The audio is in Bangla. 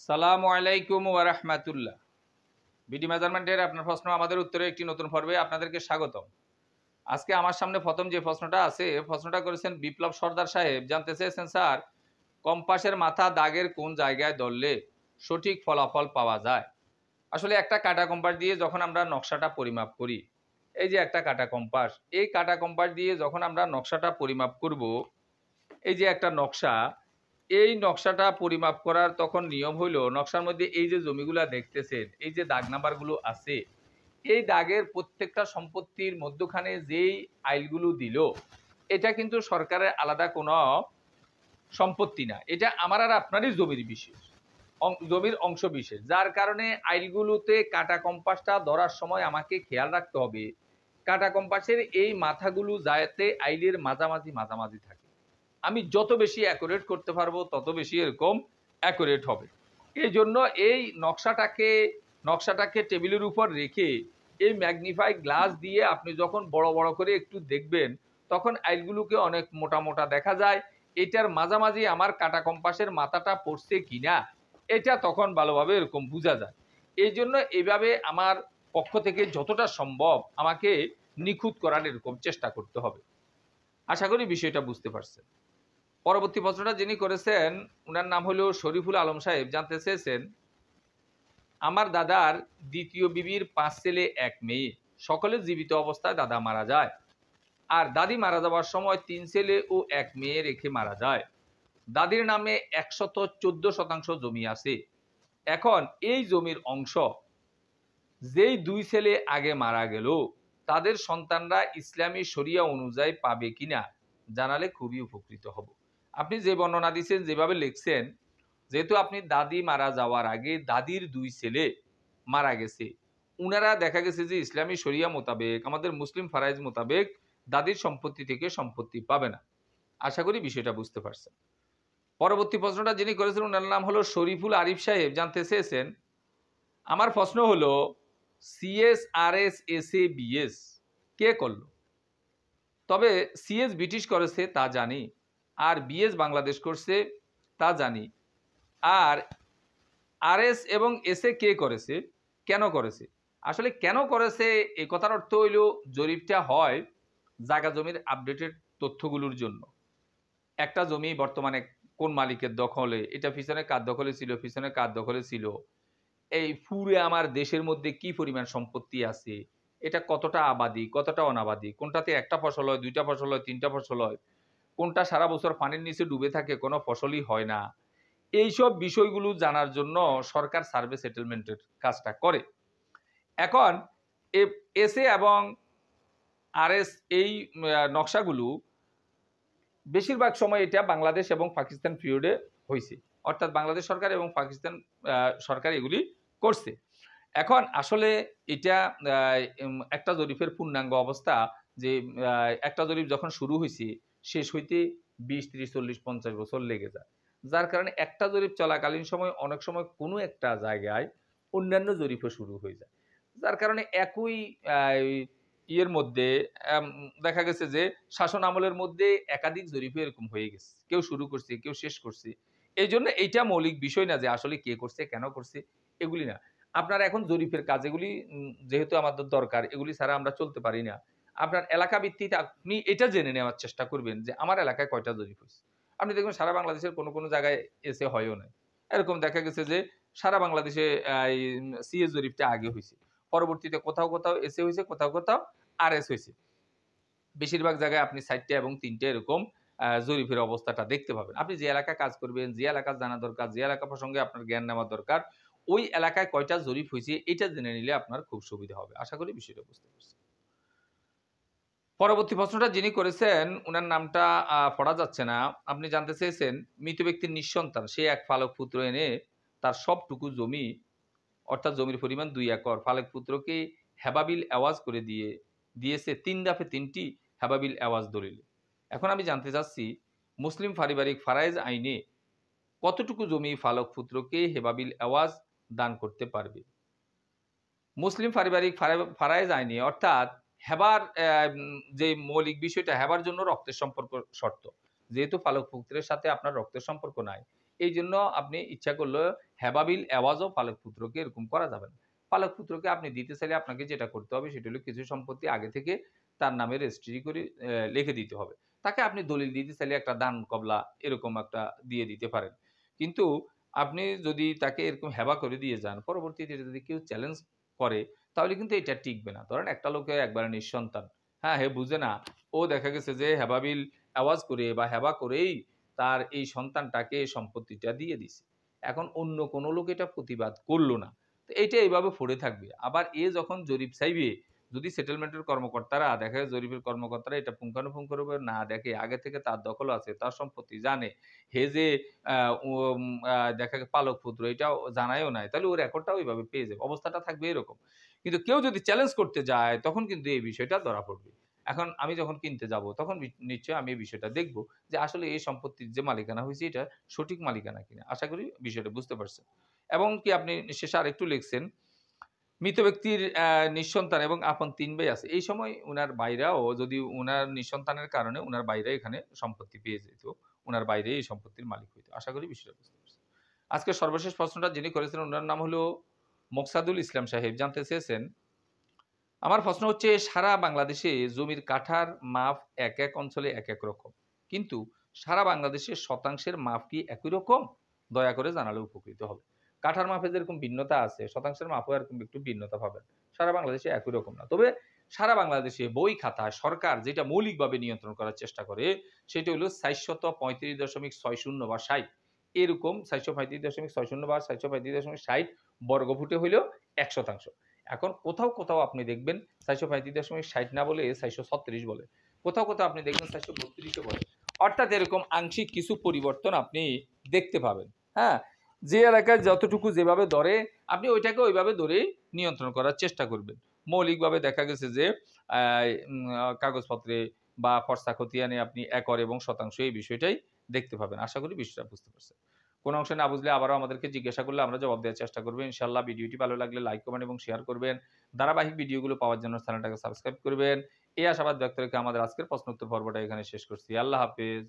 সালামু আলাইকুম ওয়া রাহমাতুল্লাহ। বিডি মেজারমেন্টের আপনার প্রশ্ন আমাদের উত্তরে একটি নতুন পর্বে আপনাদেরকে স্বাগতম। আজকে আমার সামনে প্রথম যে প্রশ্নটা আছে, প্রশ্নটা করেছেন বিপ্লব সর্দার সাহেব। জানতে চেয়েছেন, স্যার, কম্পাসের মাথা দাগের কোন জায়গায় ধরলে সঠিক ফলাফল পাওয়া যায়? আসলে একটা কাঁটা কম্পাস দিয়ে যখন আমরা নকশাটা পরিমাপ করি, এই যে একটা কাঁটা কম্পাস, এই কাঁটা কম্পাস দিয়ে যখন আমরা নকশাটা পরিমাপ করব, এই যে একটা নকশা, এই নকশাটা পরিমাপ করার তখন নিয়ম হইল, নকশার মধ্যে এই যে জমিগুলা দেখতেছেন, এই যে দাগ নাম্বারগুলো আছে, এই দাগের প্রত্যেকটা সম্পত্তির মধ্যখানে যেই আইলগুলো দিল, এটা কিন্তু সরকারের আলাদা কোনো সম্পত্তি না, এটা আমার আর আপনারই জমির বিশেষ, জমির অংশ বিশেষ। যার কারণে আইলগুলোতে কাটা কম্পাসটা ধরার সময় আমাকে খেয়াল রাখতে হবে কাটা কম্পাসের এই মাথাগুলো যাতে আইলের মাঝামাঝি মাঝামাঝি থাকে। আমি যত বেশি অ্যাকুরেট করতে পারবো তত বেশি এরকম অ্যাকুরেট হবে। এই জন্য এই নকশাটাকে টেবিলের উপর রেখে এই ম্যাগনিফাই গ্লাস দিয়ে আপনি যখন বড় বড় করে একটু দেখবেন, তখন আইলগুলোকে অনেক মোটা মোটা দেখা যায়। এটার মাঝামাঝি আমার কাটা কম্পাসের মাথাটা পড়ছে কিনা, এটা তখন ভালোভাবে এরকম বোঝা যায়। এই জন্য এইভাবে আমার পক্ষ থেকে যতটা সম্ভব আমাকে নিখুঁত করার এরকম চেষ্টা করতে হবে। আশা করি বিষয়টা বুঝতে পারছেন। পরবর্তী প্রশ্নটা যিনি করেছেন, উনার নাম হলো শরীফুল আলম সাহেব। জানতে চেয়েছেন, আমার দাদার দ্বিতীয় বিবির 5 ছেলে 1 মেয়ে, সকলে জীবিত অবস্থায় দাদা মারা যায়, আর দাদি মারা যাওয়ার সময় 3 ছেলে ও 1 মেয়ে রেখে মারা যায়। দাদির নামে 114% জমি আছে। এখন এই জমির অংশ যেই 2 ছেলে আগে মারা গেল, তাদের সন্তানরা ইসলামী শরিয়া অনুযায়ী পাবে কিনা জানালে খুবই উপকৃত হব। আপনি যে বর্ণনা দিচ্ছেন, যেভাবে লিখছেন, যেহেতু আপনি দাদি মারা যাওয়ার আগে দাদির 2 ছেলে মারা গেছে, উনারা দেখা গেছে যে ইসলামী শরিয়া মোতাবেক, আমাদের মুসলিম ফারাইজ মোতাবেক দাদির সম্পত্তি থেকে সম্পত্তি পাবে না। আশা করি বিষয়টা বুঝতে পারছেন। পরবর্তী প্রশ্নটা যিনি করেছেন, ওনার নাম হলো শরীফুল আরিফ সাহেব। জানতে চেয়েছেন, আমার প্রশ্ন হলো সিএস আর এস এস এ বিএস কে করলো? তবে সিএস ব্রিটিশ করেছে তা জানি, আর বিএস বাংলাদেশ করছে তা জানি। আর আরএস এবং এসএ কে করেছে, কেন করেছে? আসলে কেন করেছে এই কথার অর্থ হইল, জরিপটা হয় জায়গা জমির আপডেটেড তথ্যগুলোর জন্য। একটা জমি বর্তমানে কোন মালিকের দখলে, এটা পিছনে কার দখলে ছিল, পিছনে কার দখলে ছিল, এই পুরে আমার দেশের মধ্যে কি পরিমাণ সম্পত্তি আছে, এটা কতটা আবাদি কতটা অনাবাদি, কোনটাতে একটা ফসল হয়, 2টা ফসল হয়, 3টা ফসল হয়, কোনটা সারা বছর পানির নিচে ডুবে থাকে, কোনো ফসলই হয় না। এইসব বিষয়গুলো জানার জন্য সরকার সার্ভে সেটেলমেন্টের কাজটা করে। এখন এসএ এবং আরএস এই নকশাগুলো বেশিরভাগ সময় এটা বাংলাদেশ এবং পাকিস্তান পিরিয়ডে হয়েছে, অর্থাৎ বাংলাদেশ সরকার এবং পাকিস্তান সরকার এগুলি করছে। এখন আসলে এটা একটা জরিপের পূর্ণাঙ্গ অবস্থা, যে একটা জরিপ যখন শুরু হয়েছে শেষ হইতে 20, 30, 40, 50 বছর লেগে যায়। যার কারণে একটা জরিপ চলাকালীন সময় অনেক সময় কোনো একটা জায়গায় অন্যান্য জরিপও শুরু হয়ে যায়। যার কারণে একই ইয়ের মধ্যে দেখা গেছে যে শাসন আমলের মধ্যে একাধিক জরিপও এরকম হয়ে গেছে, কেউ শুরু করছে কেউ শেষ করছে। এই জন্য এইটা মৌলিক বিষয় না যে আসলে কে করছে কেন করছে, এগুলি না। আপনার এখন জরিপের কাজ, এগুলি যেহেতু আমাদের দরকার, এগুলি ছাড়া আমরা চলতে পারি না। আপনার এলাকা ভিত্তিতে আপনি এটা জেনে নেওয়ার চেষ্টা করবেন যে আমার এলাকায় কয়টা জরিপ হয়েছে। আপনি দেখবেন সারা বাংলাদেশের কোনো কোনো জায়গায় এসে হয়ও না। এরকম দেখা গেছে যে সারা বাংলাদেশে সিএস জরিপটা আগে হয়েছে, পরবর্তীতে কোথাও কোথাও এসে হয়েছে, কোথাও কোথাও আরএস হয়েছে। বেশিরভাগ জায়গায় আপনি 4টে এবং 3টে এরকম জরিপের অবস্থাটা দেখতে পাবেন। আপনি যে এলাকায় কাজ করবেন, যে এলাকা জানা দরকার, যে এলাকা প্রসঙ্গে আপনার জ্ঞান নেওয়া দরকার, ওই এলাকায় কয়টা জরিপ হয়েছে এটা জেনে নিলে আপনার খুব সুবিধা হবে। আশা করি বিষয়টা বুঝতে পারছেন। পরবর্তী প্রশ্নটা যিনি করেছেন, উনার নামটা পড়া যাচ্ছে না। আপনি জানতে চেয়েছেন, মৃত ব্যক্তির নিঃসন্তান সে এক ফালক পুত্র এনে তার সবটুকু জমি, অর্থাৎ জমির পরিমাণ 2 একর, ফালক পুত্রকে হেবাবিল এওয়াজ করে দিয়েছে 3 দফে 3টি হেবাবিল এওয়াজ দলিলে। এখন আমি জানতে চাচ্ছি, মুসলিম পারিবারিক ফারায়েজ আইনে কতটুকু জমি ফালক পুত্রকে হেবাবিল এওয়াজ দান করতে পারবে? মুসলিম পারিবারিক ফারায়েজ আইনে, অর্থাৎ হেবার যে মৌলিক বিষয়টা, হেবার জন্য রক্তের সম্পর্ক শর্ত। যেহেতু ফালক পুত্রের সাথে আপনার রক্তের সম্পর্ক নাই, এই জন্য আপনি ইচ্ছা করলে হেবাবিল এওয়াজ ও পালক পুত্রকে এরকম করা যাবে না। পালক পুত্রকে আপনি দিতে চাইলে আপনাকে যেটা করতে হবে সেটা হলো কিছু সম্পত্তি আগে থেকে তার নামে রেজিস্ট্রি করে লিখে দিতে হবে। তাকে আপনি দলিল দিতে চাইলে একটা দান কবলা এরকম একটা দিয়ে দিতে পারেন। কিন্তু আপনি যদি তাকে এরকম হেবা করে দিয়ে যান, পরবর্তীতে যদি কেউ চ্যালেঞ্জ করে তাহলে কিন্তু এটা টিকবে না। ধরেন একটা লোকে একবারে নিঃসন্তান, হ্যাঁ, হে বুঝে না। ও দেখা গেছে যে হেবাবিল আওয়াজ করে বা হেবা করেই তার এই সন্তানটাকে সম্পত্তিটা দিয়ে দিছে। এখন অন্য কোনো লোক এটা প্রতিবাদ করল না। তো এইটা এইভাবে পড়ে থাকবে। আবার এ যখন জরিপ চাইবে, যদি সেটেলমেন্টের কর্মকর্তারা দেখা যায় জরিপের কর্মকর্তারা এটা পুঙ্খানুপুঙ্খভাবে না দেখে, আগে থেকে তার দখল আছে, তার সম্পত্তি জানে, হে যে আ উম আ দেখা যায় পালক পুত্র এটাও জানায়ও নাই, তাহলে ওর রেকর্ডটাও ওইভাবে পেয়ে যাবে। অবস্থাটা থাকবে এরকম। কিন্তু কেউ যদি চ্যালেঞ্জ করতে যায় তখন কিন্তু এই বিষয়টা ধরা পড়বে। এখন আমি যখন কিনতে যাব তখন নিশ্চয়ই আমি এই বিষয়টা দেখব যে আসলে এই সম্পত্তির যে মালিকানা হইছে এটা সঠিক মালিকানা কিনা। আশা করি বিষয়টা বুঝতে পারছেন। এবং কি আপনি শেষে আরেকটু লিখছেন, মৃত ব্যক্তির নিঃসন্তান এবং আপন ৩ ভাই আছে। এই সময় উনার ভাইরাও যদি উনার নিঃসন্তানের কারণে উনার ভাইরা এখানে সম্পত্তি পেয়ে যেত। উনার বাইরে এই সম্পত্তির মালিক হইতো। আশা করি বিষয়টা বুঝতে পারছেন। আজকের সর্বশেষ প্রশ্নটা যিনি করেছেন উনার নাম হলো মোকসাদুল ইসলাম সাহেব। জানতে চেয়েছেন, আমার প্রশ্ন হচ্ছে সারা বাংলাদেশে জমির কাঠার মাপ এক অঞ্চলে এক রকম। কিন্তু সারা বাংলাদেশের শতাংশের মাপ কি একই রকম? দয়া করে জানালে উপকৃত হবে। কাঠার মাপে যেরকম ভিন্নতা আছে, শতাংশের মাপেও এরকম একটু ভিন্নতা পাবেন। সারা বাংলাদেশে একই রকম না। তবে সারা বাংলাদেশে বই খাতায় সরকার যেটা মৌলিকভাবে নিয়ন্ত্রণ করার চেষ্টা করে, সেটা হলো ৪৩৫.৬০ বা ৬০। এরকম ৪৩৫.৬০ বা ৪৩৫.৬০ বর্গফুটে হইলেও ১ শতাংশ। এখন কোথাও আপনি দেখবেন ৪৩৫.৬০ না বলে ৪৩৬ বলে। কোথাও আপনি দেখবেন ৪৩২ ও বলে। অর্থাৎ এরকম আংশিক কিছু পরিবর্তন আপনি দেখতে পাবেন। হ্যাঁ? যে এলাকায় যতটুকু যেভাবে ধরে আপনি ওইটাকে ওইভাবে ধরেই নিয়ন্ত্রণ করার চেষ্টা করবেন। মৌলিকভাবে দেখা গেছে যে আ উম আ কাগজপত্রে বা ফরসা খতিয়ানে আপনি একর এবং শতাংশ এই বিষয়টাই দেখতে পাবেন। আশা করি বিষয়টা বুঝতে পারছেন। কোন অংশে না বুঝলে আবারও আমাদেরকে জিজ্ঞাসা করলে আমরা জবাব দেওয়ার চেষ্টা করব। ইনশাআল্লাহ ভিডিওটি ভালো লাগলে লাইক, কমেন্ট এবং শেয়ার করবেন। ধারাবাহিক ভিডিওগুলো পাওয়ার জন্য চ্যানেলটাকে সাবস্ক্রাইব করবেন। এই আশাবাদ ব্যক্ত রেখে আমাদের আজকের প্রশ্ন উত্তর পর্বটা এখানে শেষ করছি। আল্লাহ হাফেজ।